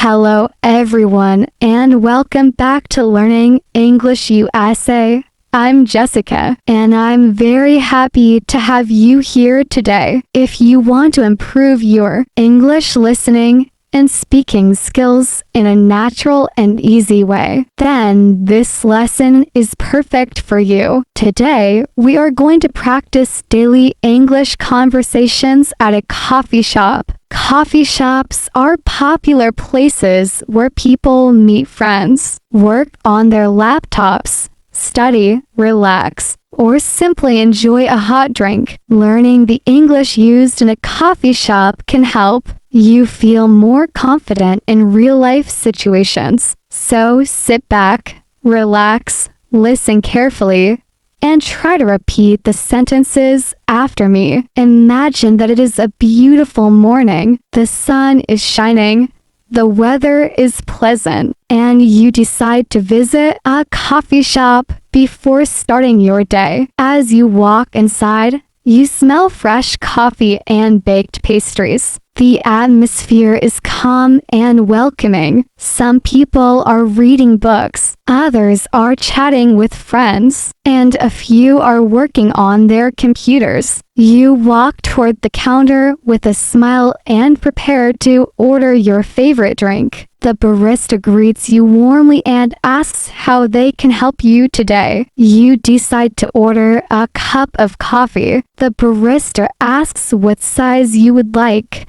Hello everyone and welcome back to Learning English USA. I'm Jessica and I'm very happy to have you here today. If you want to improve your English listening and speaking skills in a natural and easy way, then this lesson is perfect for you. Today, we are going to practice daily English conversations at a coffee shop. Coffee shops are popular places where people meet friends, work on their laptops, study, relax, or simply enjoy a hot drink. Learning the English used in a coffee shop can help you feel more confident in real-life situations. So sit back, relax, listen carefully, and try to repeat the sentences after me. Imagine that it is a beautiful morning. The sun is shining. The weather is pleasant, and you decide to visit a coffee shop before starting your day. As you walk inside, you smell fresh coffee and baked pastries. The atmosphere is calm and welcoming. Some people are reading books, others are chatting with friends, and a few are working on their computers. You walk toward the counter with a smile and prepare to order your favorite drink. The barista greets you warmly and asks how they can help you today. You decide to order a cup of coffee. The barista asks what size you would like,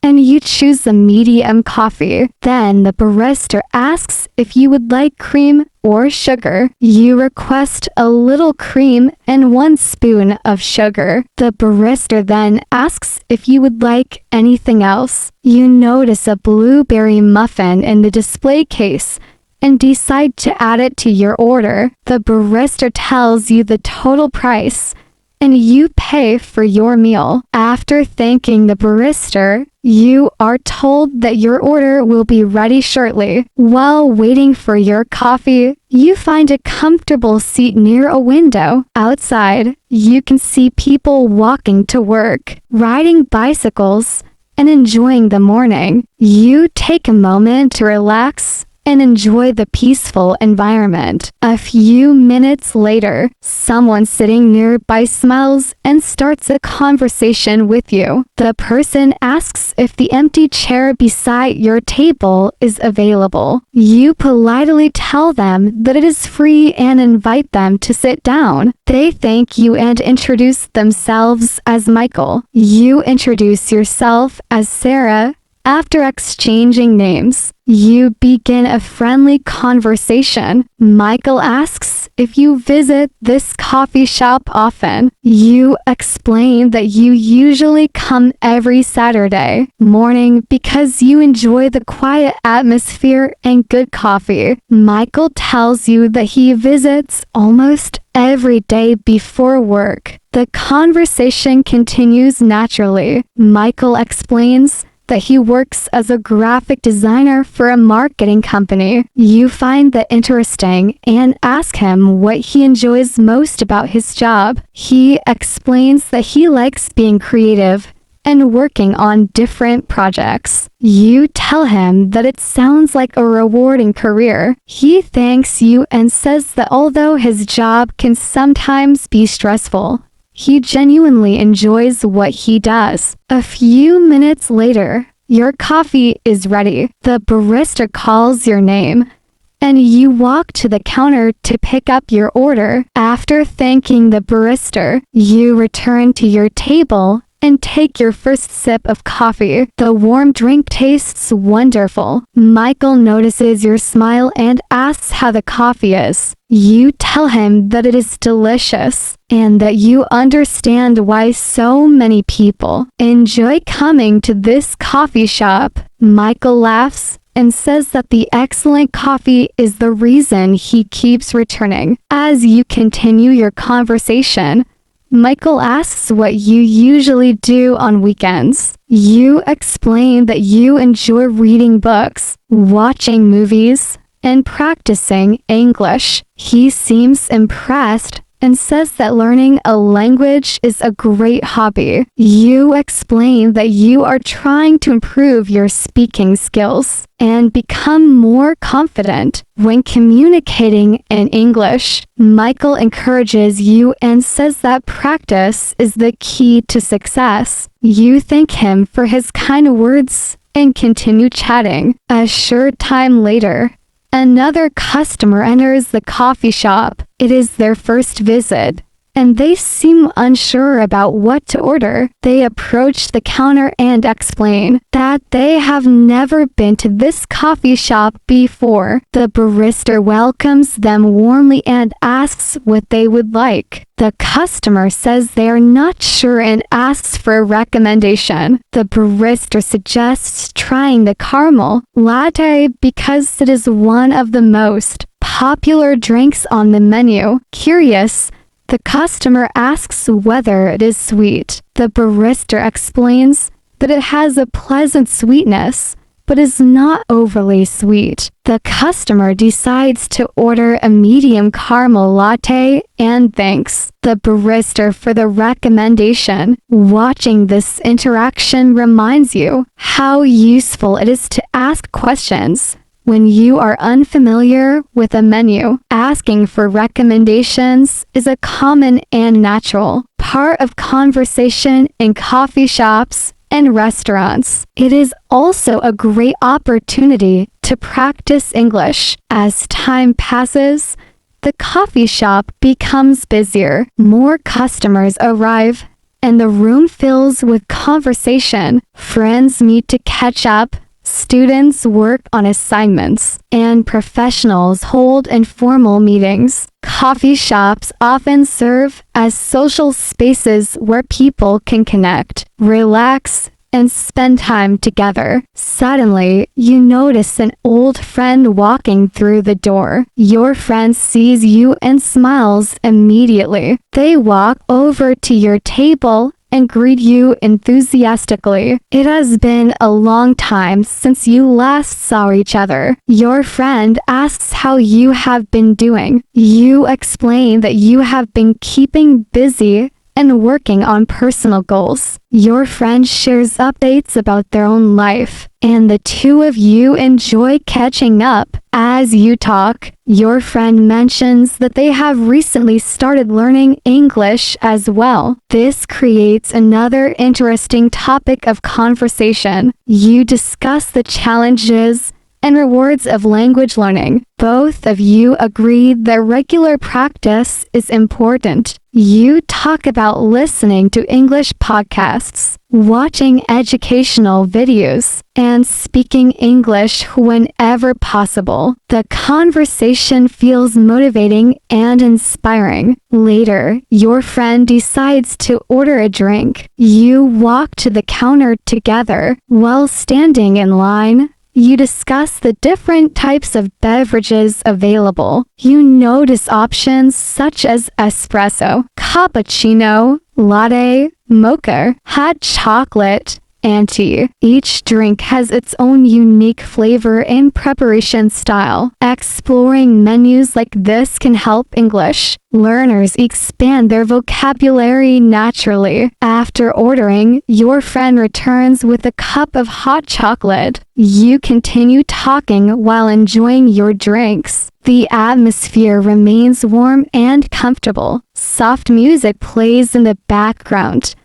and you choose the medium coffee. Then the barista asks if you would like cream or sugar. You request a little cream and 1 spoon of sugar. The barista then asks if you would like anything else. You notice a blueberry muffin in the display case and decide to add it to your order. The barista tells you the total price, and you pay for your meal. After thanking the barista, you are told that your order will be ready shortly. While waiting for your coffee, you find a comfortable seat near a window. Outside, you can see people walking to work, riding bicycles, and enjoying the morning. You take a moment to relax and enjoy the peaceful environment. A few minutes later, someone sitting nearby smiles and starts a conversation with you. The person asks if the empty chair beside your table is available. You politely tell them that it is free and invite them to sit down. They thank you and introduce themselves as Michael. You introduce yourself as Sarah. After exchanging names, you begin a friendly conversation. Michael asks if you visit this coffee shop often. You explain that you usually come every Saturday morning because you enjoy the quiet atmosphere and good coffee. Michael tells you that he visits almost every day before work. The conversation continues naturally. Michael explains that he works as a graphic designer for a marketing company. You find that interesting and ask him what he enjoys most about his job. He explains that he likes being creative and working on different projects. You tell him that it sounds like a rewarding career. He thanks you and says that although his job can sometimes be stressful, he genuinely enjoys what he does. A few minutes later, your coffee is ready. The barista calls your name, and you walk to the counter to pick up your order. After thanking the barista, you return to your table and take your first sip of coffee. The warm drink tastes wonderful. Michael notices your smile and asks how the coffee is. You tell him that it is delicious and that you understand why so many people enjoy coming to this coffee shop. Michael laughs and says that the excellent coffee is the reason he keeps returning. As you continue your conversation, Michael asks what you usually do on weekends. You explain that you enjoy reading books, watching movies, and practicing English. He seems impressed and says that learning a language is a great hobby. You explain that you are trying to improve your speaking skills and become more confident when communicating in English. Michael encourages you and says that practice is the key to success. You thank him for his kind words and continue chatting. A short time later, another customer enters the coffee shop. It is their first visit, and they seem unsure about what to order. They approach the counter and explain that they have never been to this coffee shop before. The barista welcomes them warmly and asks what they would like. The customer says they are not sure and asks for a recommendation. The barista suggests trying the caramel latte because it is one of the most popular drinks on the menu. Curious, the customer asks whether it is sweet. The barista explains that it has a pleasant sweetness, but is not overly sweet. The customer decides to order a medium caramel latte and thanks the barista for the recommendation. Watching this interaction reminds you how useful it is to ask questions. When you are unfamiliar with a menu, asking for recommendations is a common and natural part of conversation in coffee shops and restaurants. It is also a great opportunity to practice English. As time passes, the coffee shop becomes busier. More customers arrive, and the room fills with conversation. Friends meet to catch up. Students work on assignments, and professionals hold informal meetings. Coffee shops often serve as social spaces where people can connect, relax, and spend time together. Suddenly, you notice an old friend walking through the door. Your friend sees you and smiles immediately. They walk over to your table and greet you enthusiastically. It has been a long time since you last saw each other. Your friend asks how you have been doing. You explain that you have been keeping busy and working on personal goals. Your friend shares updates about their own life, and the two of you enjoy catching up. As you talk, your friend mentions that they have recently started learning English as well. This creates another interesting topic of conversation. You discuss the challenges and rewards of language learning. Both of you agree that regular practice is important. You talk about listening to English podcasts, watching educational videos, and speaking English whenever possible. The conversation feels motivating and inspiring. Later, your friend decides to order a drink. You walk to the counter together. While standing in line, you discuss the different types of beverages available. You notice options such as espresso, cappuccino, latte, mocha, hot chocolate, and tea. Each drink has its own unique flavor and preparation style. Exploring menus like this can help English learners expand their vocabulary naturally. After ordering, your friend returns with a cup of hot chocolate. You continue talking while enjoying your drinks. The atmosphere remains warm and comfortable. Soft music plays in the background,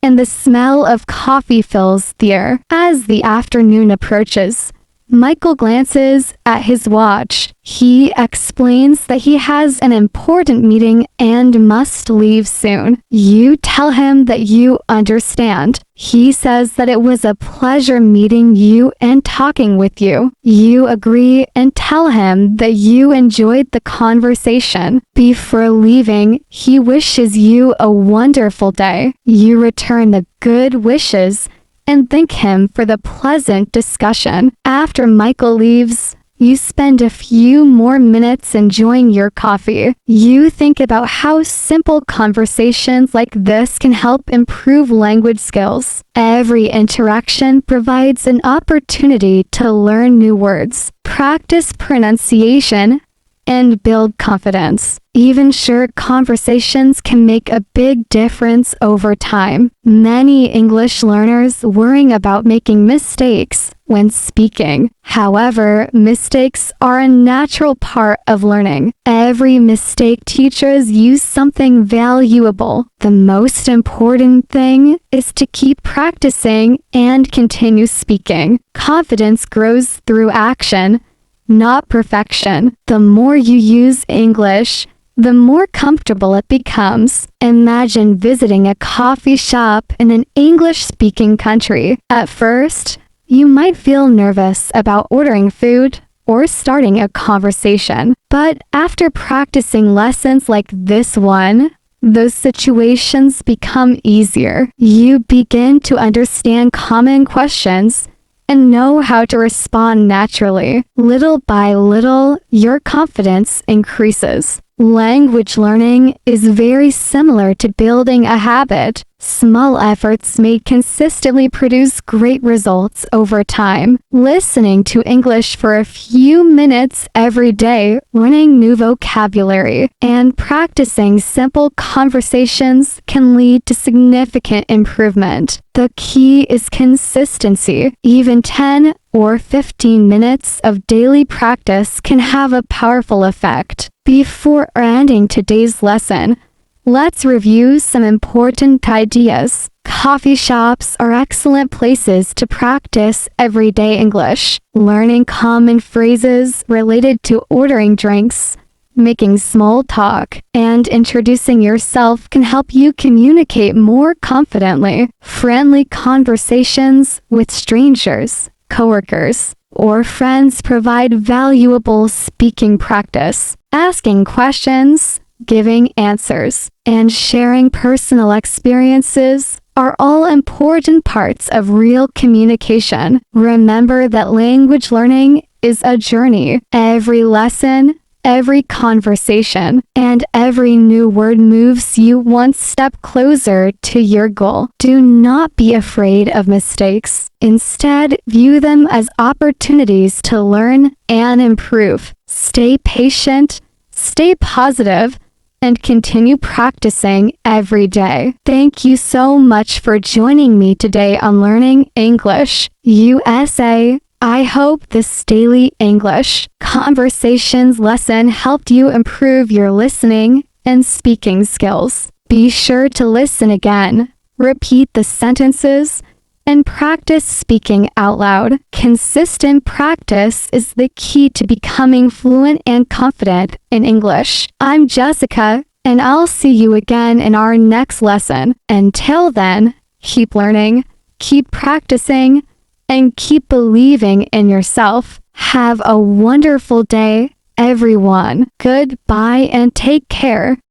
and the smell of coffee fills the air. As the afternoon approaches, Michael glances at his watch. He explains that he has an important meeting and must leave soon. You tell him that you understand. He says that it was a pleasure meeting you and talking with you. You agree and tell him that you enjoyed the conversation. Before leaving, he wishes you a wonderful day. You return the good wishes and thank him for the pleasant discussion. After Michael leaves, you spend a few more minutes enjoying your coffee. You think about how simple conversations like this can help improve language skills. Every interaction provides an opportunity to learn new words, practice pronunciation, and build confidence. Even short conversations can make a big difference over time. Many English learners worry about making mistakes when speaking. However, mistakes are a natural part of learning. Every mistake teaches you something valuable. The most important thing is to keep practicing and continue speaking. Confidence grows through action, not perfection. The more you use English, the more comfortable it becomes. Imagine visiting a coffee shop in an English-speaking country. At first, you might feel nervous about ordering food or starting a conversation. But after practicing lessons like this one, those situations become easier. You begin to understand common questions and know how to respond naturally. Little by little, your confidence increases. Language learning is very similar to building a habit. Small efforts made consistently produce great results over time. Listening to English for a few minutes every day, learning new vocabulary, and practicing simple conversations can lead to significant improvement. The key is consistency. Even 10 or 15 minutes of daily practice can have a powerful effect. Before ending today's lesson, let's review some important ideas. Coffee shops are excellent places to practice everyday English. Learning common phrases related to ordering drinks, making small talk, and introducing yourself can help you communicate more confidently. Friendly conversations with strangers, coworkers, or friends provide valuable speaking practice. Asking questions, giving answers, and sharing personal experiences are all important parts of real communication. Remember that language learning is a journey. Every lesson, every conversation, and every new word moves you one step closer to your goal. Do not be afraid of mistakes. Instead, view them as opportunities to learn and improve. Stay patient, stay positive, and continue practicing every day. Thank you so much for joining me today on Learning English USA. I hope this daily English conversations lesson helped you improve your listening and speaking skills. Be sure to listen again, repeat the sentences, and practice speaking out loud. Consistent practice is the key to becoming fluent and confident in English. I'm Jessica, and I'll see you again in our next lesson. Until then, keep learning, keep practicing, and keep believing in yourself. Have a wonderful day, everyone. Goodbye and take care.